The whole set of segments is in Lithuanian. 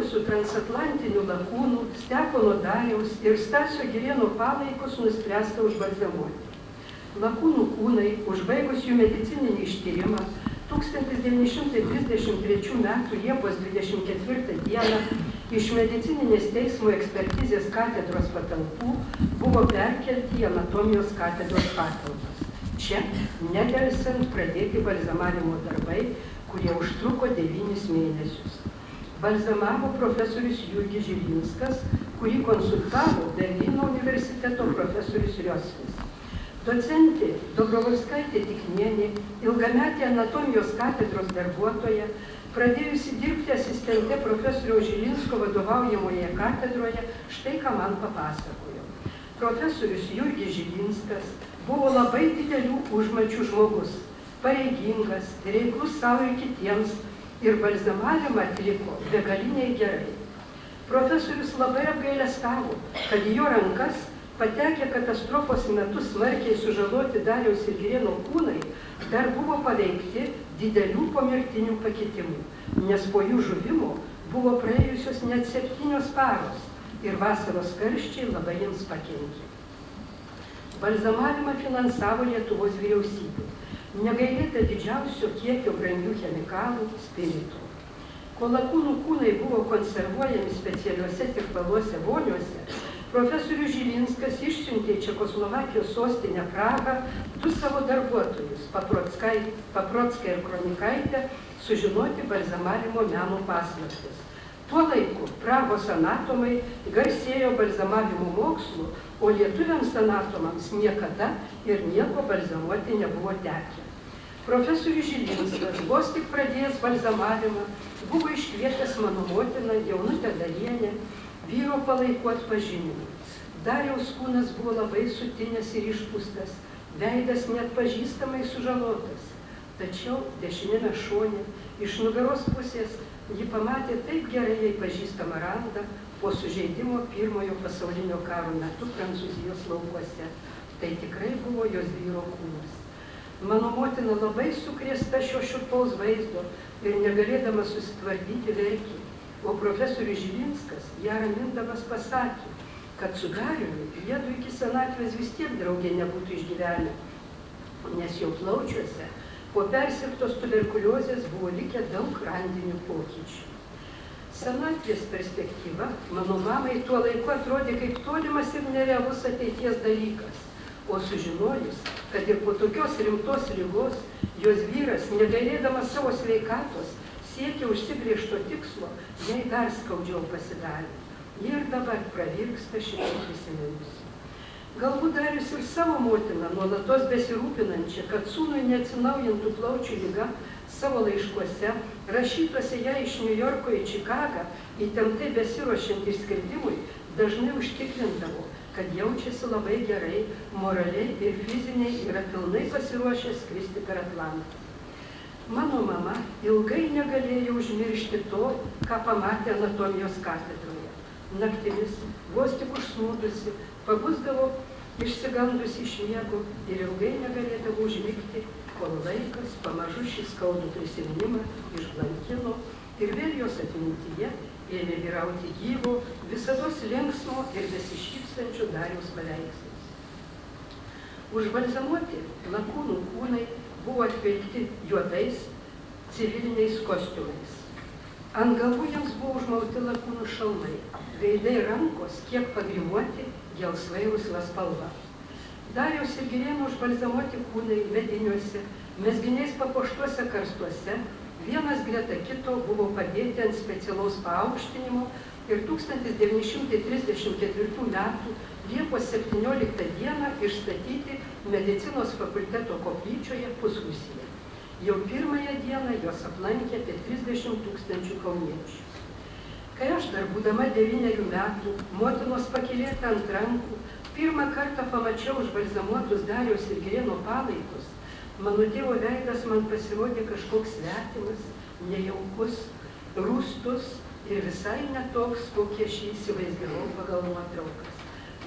buvusių transatlantinių lakūnų Stepono Dariaus ir Stasio Girėno palaikus nuspręsta užbalzamuoti. Lakūnų kūnai, užbaigus jų medicininį ištyrimą, 1933 m. Liepos 24 d. iš medicininės teismo ekspertizės katedros patalpų buvo perkelti į anatomijos katedros patalpas. Čia, nedelsiant, pradėti balzamavimo darbai, kurie užtruko 9 mėnesius. Balzamavo profesorius Jurgis Žilinskas, kurį konsultavo Berlyno universiteto profesorius Rioslis. Docentė Dobrovolskaitė Tiknienė, ilgametė anatomijos katedros darbuotoja, pradėjusi dirbti asistente profesoriaus Žilinsko vadovaujamoje katedroje, štai ką man papasakojo. Profesorius Jurgis Žilinskas buvo labai didelių užmačių žmogus, pareigingas, reiklus savo ir kitiems, ir balzamavimą atliko begaliniai gerai. Profesorius labai apgailestavo, kad į jo rankas patekę katastrofos metu smarkiai sužaloti Dariaus ir Girėno kūnai dar buvo paveikti didelių pomirtinių pakitimų, nes po jų žuvimo buvo praėjusios net 7 paros ir vasaros karščiai labai jiems pakenkė. Balzamavimą finansavo Lietuvos vyriausybė, negailėta didžiausio kiekio brangių chemikalų, spiritų. Kol lakūnų kūnai buvo konservuojami specialiuose tirpaluose voniuose, profesorius Žilinskas išsiuntė į Čekoslovakijos sostinę Prahą 2 savo darbuotojus, Paprocką ir Kronikaitę, sužinoti balzamavimo meno paslaptis. Tuo laiku Prahos anatomai garsėjo balzamavimo mokslu, o lietuviams anatomams niekada ir nieko balzamuoti nebuvo tekę. Profesorius Žilinskas, vos tik pradėjęs balzamavimą, buvo iškvietęs mano motiną, jaunutę Darienę, vyro palaikų atpažinimui. Dariaus kūnas buvo labai sutinęs ir išpūstas, veidas net pažįstamai sužalotas. Tačiau dešinėme šone, iš nugaros pusės, ji pamatė taip gerai jai pažįstamą randą po sužeidimo Pirmojo pasaulinio karo metu Prancūzijos laukuose. Tai tikrai buvo jos vyro kūnas. Mano motina labai sukrėsta šio šiurpaus vaizdo ir negalėdama susitvarkyti verkė. O profesorius Žilinskas, ją ramindamas pasakė, kad su Dariumi jiedu iki senatvės vis tiek draugė nebūtų išgyvenę, nes jo plaučiuose po persirgtos tuberkuliozės buvo likę daug randinių pokyčių. Senatvės perspektyva mano mamai tuo laiku atrodė kaip tolimas ir nerealus ateities dalykas, o sužinojus, kad ir po tokios rimtos ligos jos vyras, negailėdamas savo sveikatos, siekia užsibrėžto tikslo, jai dar skaudžiau pasidarė. Ji ir dabar pravirksta šitai prisiminusi. Galbūt Darius ir savo motiną, nuolatos besirūpinančią, kad sūnui neatsinaujintų plaučių liga, savo laiškuose, rašytuose ją iš Niujorko į Čikagą, įtemptai besiruošiant išskridimui, dažnai užtikrindavo, kad jaučiasi labai gerai, moraliai ir fiziniai yra pilnai pasiruošę skristi per Atlantą. Mano mama ilgai negalėjo užmiršti to, ką pamatė anatomijos katedroje. Naktimis, vos tik užsnūdusi, pabusdavo išsigandusi iš miego ir ilgai negalėdavo užmigti, kol laikas pamažu šį skaudų prisiminimą išblankino ir vėl jos atmintyje ėmė vyrauti gyvo, visados linksmo ir besišypsančio Dariaus paveikslas. Užbalzamuoti lakūnų kūnai buvo atvilkti juodais civiliniais kostiumais. Ant galvų jiems buvo užmauti lakūnų šalmai, veidai rankos kiek pagrimuoti gelsvai rusva spalva. Dariaus ir Girėno užbalzamuoti kūnai mediniuose, mezginiais papuoštuose karstuose, vienas greta kito buvo padėti ant specialaus paaukštinimo ir 1934 m. Liepos 17 d. išstatyti medicinos fakulteto koplyčioje Pusrūsyje. Jau pirmąją dieną jos aplankė apie 30 000 kauniečių. Kai aš dar būdama 9 metų, motinos pakylėta ant rankų, pirmą kartą pamačiau užbalzamuotus Dariaus ir Girėno palaikus, mano tėvo veidas man pasirodė kažkoks svetimas, nejaukus, rūstus ir visai netoks, kokie aš jį įsivaizdavau pagal nuotraukas.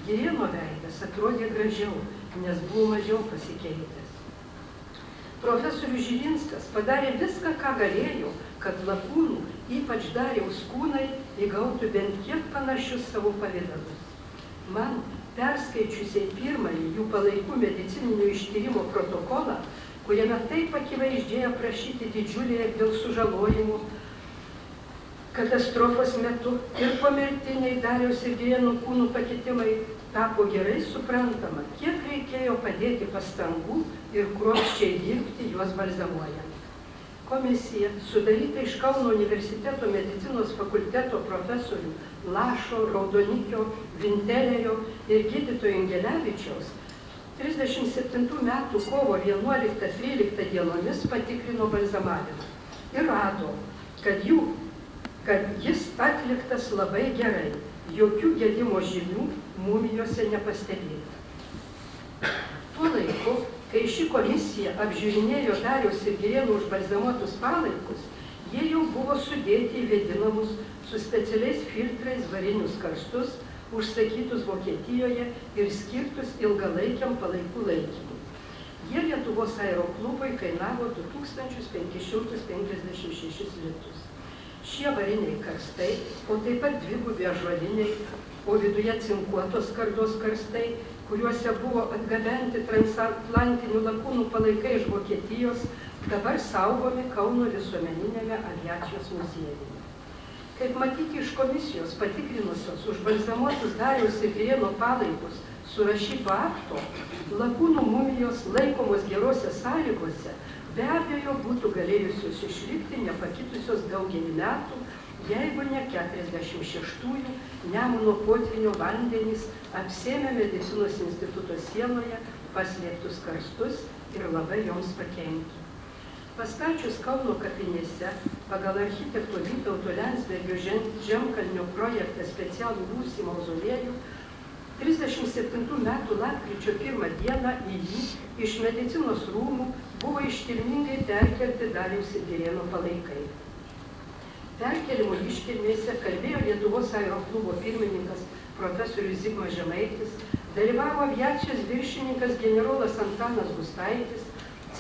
Girėno veidas atrodė gražiau, nes buvo mažiau pasikeitęs. Profesorius Žilinskas padarė viską, ką galėjo, kad lakūnų ypač Dariaus kūnai, įgautų bent kiek panašius savo pavydalus. Man, perskaičiusiai pirmąjį jų palaikų medicininio ištyrimo protokolą, kuriame taip akivaizdžiai aprašyti didžiuliai dėl sužalojimų katastrofos metu ir pomirtiniai Dariaus ir Girėno kūnų pakitimai, tapo gerai suprantama, kiek reikėjo padėti pastangų ir kruopščiai dirbti juos balzamuojant. Komisija, sudaryta iš Kauno universiteto medicinos fakulteto profesorių Lašo, Raudonikio, Vintelerio ir gydytojo Ingelevičiaus, 37 metų kovo 11-13 dienomis patikrino balzamavimą ir rado, kad jis atliktas labai gerai, jokių gedimo žymių mumijose nepastebėta. Tuo laiku, kai ši komisija apžiūrinėjo Dariaus ir Girėno užbalzamuotus palaikus, jie jau buvo sudėti į vėdinamus su specialiais filtrais varinius karstus, užsakytus Vokietijoje ir skirtus ilgalaikiam palaikų laikymui. Jie Lietuvos aeroklubui kainavo 2556 litus. Šie variniai karstai, o taip pat dvigubi ąžuoliniai, o viduje cinkuotos skardos karstai, kuriuose buvo atgabenti transatlantinių lakūnų palaikai iš Vokietijos, dabar saugomi Kauno visuomeniniame aviacijos muziejuje. Kaip matyti iš komisijos patikrinusios užbalzamuotus Dariaus ir Girėno palaikus surašyto akto, lakūnų mumijos laikomos gerose sąlygose be abejo būtų galėjusios išlikti nepakitusios daugelį metų, jeigu ne 46-ųjų Nemuno potvynio vandenys apsėmė medicinos instituto sienoje paslėptus karstus ir labai joms pakenkė. Pastačius Kauno kapinėse pagal architekto Vytauto Landsbergio Žemkalnio projektą specialų rūsį mauzoliejų, 37 metų lapkričio 1 dieną į jį iš medicinos rūmų buvo iškilmingai perkelti Dariaus ir Girėno palaikai. Perkelimo iškilmėse kalbėjo Lietuvos aeroklubo pirmininkas profesorius Zigmas Žemaitis, dalyvavo aviacijos viršininkas generolas Antanas Gustaitis,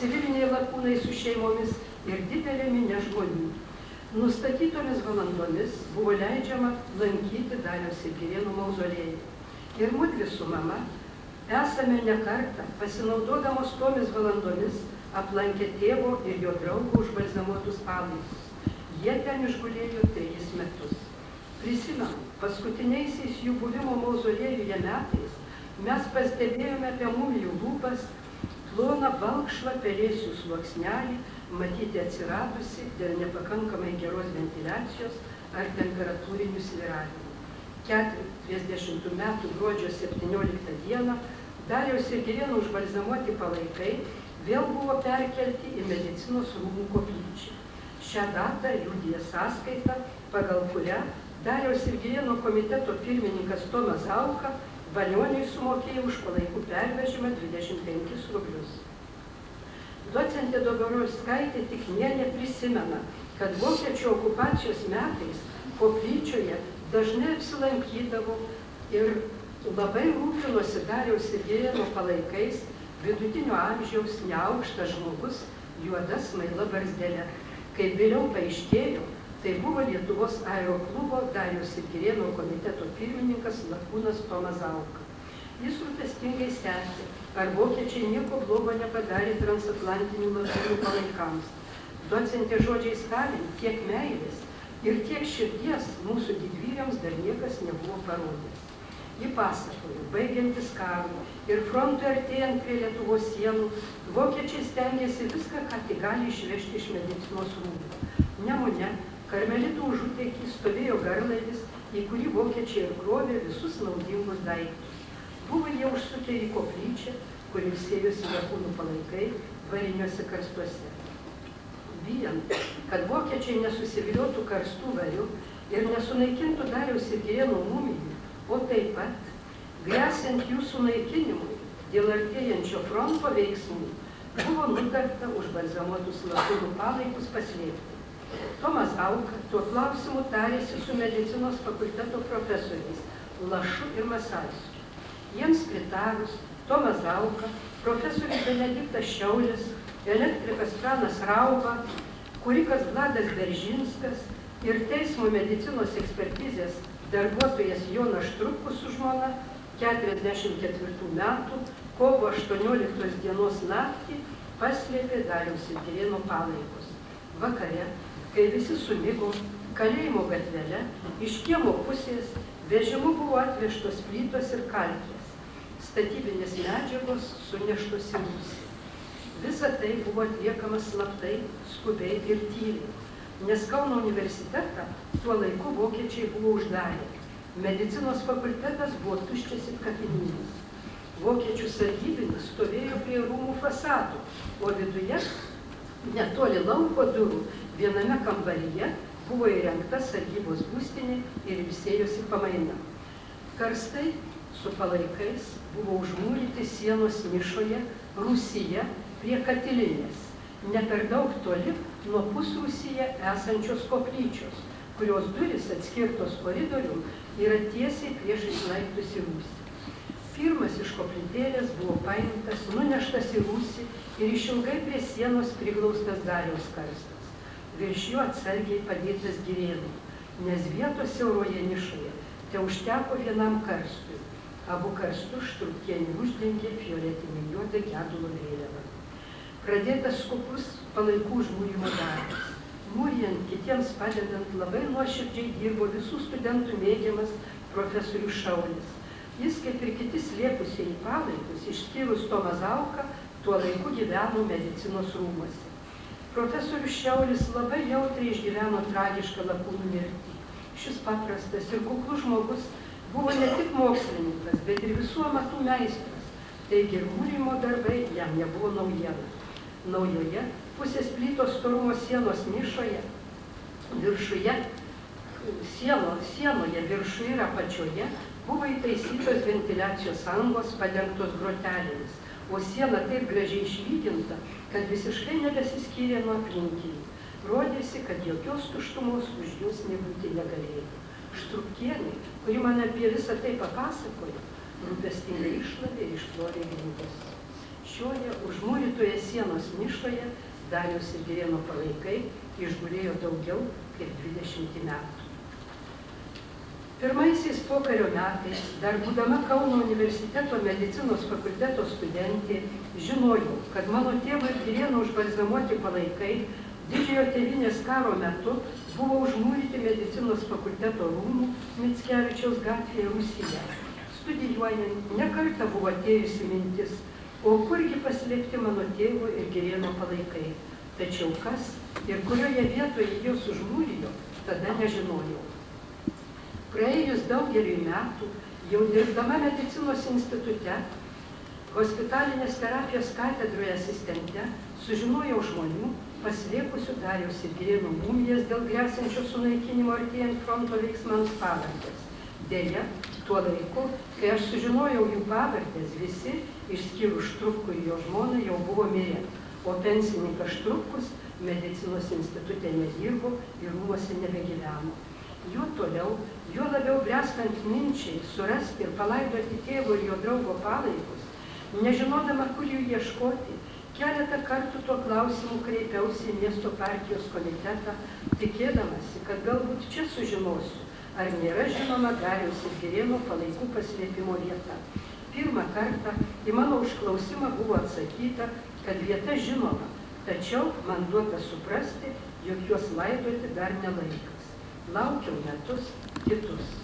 civiliniai lakūnai su šeimomis ir didelė minia žmonių. Nustatytomis valandomis buvo leidžiama lankyti Dariaus ir Girėno mauzoliejų. Ir mudvi su mama esame ne kartą, pasinaudodamos tomis valandomis, aplankę tėvo ir jo draugo užbalzamuotus palaikus. Jie ten išgulėjo 3 metus. Prisimenu, paskutiniaisiais jų buvimo mauzoliejuje metais mes pastebėjome apie mumijų lūpas ploną balkšvą pelėsių sluoksnelį, matyti atsiradusi dėl nepakankamai geros ventiliacijos ar temperatūrinių svyravimų. 40 metų gruodžio 17 dieną Dariaus ir Girėno užbalzamuoti palaikai vėl buvo perkelti į medicinos rūmų koplyčią. Šią datą liudija sąskaita, pagal kurią Dariaus ir Girėno komiteto pirmininkas Tomas Zauka Valioniui sumokėjo už palaikų pervežimą 25 rublius. Docentė Doborovskaitė tik neprisimena, kad vokiečių okupacijos metais koplyčioje dažnai apsilankydavo ir labai rūpinosi Dariaus ir Girėno palaikais vidutinio amžiaus neaukštas žmogus juoda smaila barzdele. Kaip vėliau paaiškėjo, tai buvo Lietuvos aeroklubo Dariaus ir Girėno komiteto pirmininkas lakūnas Tomas Zauka. Jis rūpestingai sekė, ar vokiečiai nieko blogo nepadarė transatlantinių lakūnų palaikams. Docentė žodžiais tariant, tiek meilės ir tiek širdies mūsų didvyriams dar niekas nebuvo parodęs. Ji pasakojo, baigiantis karui ir frontui artėjant prie Lietuvos sienų, vokiečiai stengėsi viską, ką tik gali išvežti iš medicinos rūmų. Nemune, Karmelitų užutėkį stovėjo garlaivis, į kurį vokiečiai ir krovė visus naudingus daiktus. Buvo jie užsukę į koplyčią, kur ilsėjosi lakūnų palaikai variniuose karstuose. Bijant, kad vokiečiai nesusiviliotų karstų variu ir nesunaikintų Dariaus ir Girėno mumijų, o taip pat, gresiant jų sunaikinimui dėl artėjančio fronto veiksmų, buvo nutarta užbalzamuotus lakūnų palaikus paslėpti. Tomas Zauka tuo klausimu tarėsi su medicinos fakulteto profesoriais Lašu ir Masalskiu. Jiems pritarus, Tomas Zauka, profesorius Benediktas Šiaulis, elektrikas Pranas Rauba, kūrikas Vladas Beržinskas, ir teismo medicinos ekspertizės darbuotojas Jonas Štrupkus su žmona 44 metų kovo 18 dienos naktį paslėpė Dariaus ir Girėno palaikus. Vakare, kai visi sumigo, kalėjimo gatvele iš kiemo pusės vežimu buvo atvežtos plytos ir kalkės, statybinės medžiagos suneštos į Rūsį. Visa tai buvo atliekama slaptai, skubiai ir tyliai, nes Kauno universitetą tuo laiku vokiečiai buvo uždarę. Medicinos fakultetas buvo tuščias ir kapinynas. Vokiečių sargybinis stovėjo prie rūmų fasadų, o viduje, netoli lauko durų, viename kambaryje buvo įrengta sargybos būstinė ir ilsėjosi pamaina. Karstai su palaikais buvo užmūryti sienos nišoje Rūsyje prie katilinės, ne per daug toli nuo pusrūsyje esančios koplyčios, kurios durys atskirtos koridorium yra tiesiai priešais laiptus į Rūsį. Pirmas iš koplytėlės buvo paimtas, nuneštas į Rūsį ir išilgai prie sienos priglaustas Dariaus karstas. Virš jo atsargiai padėtas Girėnui, nes vietos siauroje nišoje te užteko vienam karstui. Abu karstus Štrupkienė uždengė fioretinė juoda gedulo vėliava. Pradėtas skubus palaikų užmūrimo darbas. Mūrijant, kitiems padedant, labai nuoširdžiai dirbo visų studentų mėgiamas profesorius Šaulis. Jis, kaip ir kiti slėpusieji palaikus, išskyrus Tomą Zauką, tuo laiku gyveno medicinos rūmuose. Profesorius Šaulis labai jautriai išgyveno tragišką lakūnų mirtį. Šis paprastas ir kuklus žmogus buvo ne tik mokslininkas, bet ir visų amatų meistras. Taigi ir mūrimo darbai jam nebuvo naujiena. Naujoje pusės plytos storumo sienos nišoje, viršuje, sienoje viršuje ir apačioje buvo įtaisytos ventiliacijos angos padengtos grotelėmis, o siena taip gražiai išlyginta, kad visiškai nebesiskyrė nuo aplinkinių. Rodėsi, kad jokios tuštumos už jūs nebūti negalėjo. Štrupkienė, kuri man apie visą tai papasakojo, rūpestingai išlavė ir išplovė grindis. Šioje užmūrytoje sienos nišoje Dariaus ir Girėno palaikai išgulėjo daugiau kaip 20 metų. Pirmaisiais pokario metais, dar būdama Kauno universiteto medicinos fakulteto studentė, žinojau, kad mano tėvo ir Girėno užbalzamuoti palaikai Didžiojo tėvynės karo metu buvo užmūryti medicinos fakulteto rūmų Mickevičiaus gatvėje Rūsyje. Studijuojant, ne kartą buvo atėjusi mintis, o kurgi paslėpti mano tėvo ir Girėno palaikai. Tačiau kas ir kurioje vietoje juos užmūrijo, tada nežinojau. Praėjus daugeliui metų, jau dirbdama medicinos institute, hospitalinės terapijos katedroje asistente, sužinojau žmonių, paslėpusių Dariaus ir Girėno mumijas dėl gresiančio sunaikinimo artėjant fronto veiksmams pavardės. Deja, tuo laiku, kai aš sužinojau jų pavardės, visi, išskyrus Štrupkų ir jo žmoną, jau buvo mirę, o pensininkas Štrupkus medicinos institute nedirbo ir rūmuose nebegyveno. Juo toliau, juo labiau bręstant minčiai surasti ir palaidoti tėvo ir jo draugo palaikus, nežinodama, kur jų ieškoti, keletą kartų tuo klausimu kreipiausi į miesto partijos komitetą, tikėdamasi, kad galbūt čia sužinosiu, ar nėra žinoma Dariaus ir Girėno palaikų paslėpimo vieta. Pirmą kartą į mano užklausimą buvo atsakyta, kad vieta žinoma, tačiau man duota suprasti, jog juos laidoti dar ne laikas. Laukiau metus kitus.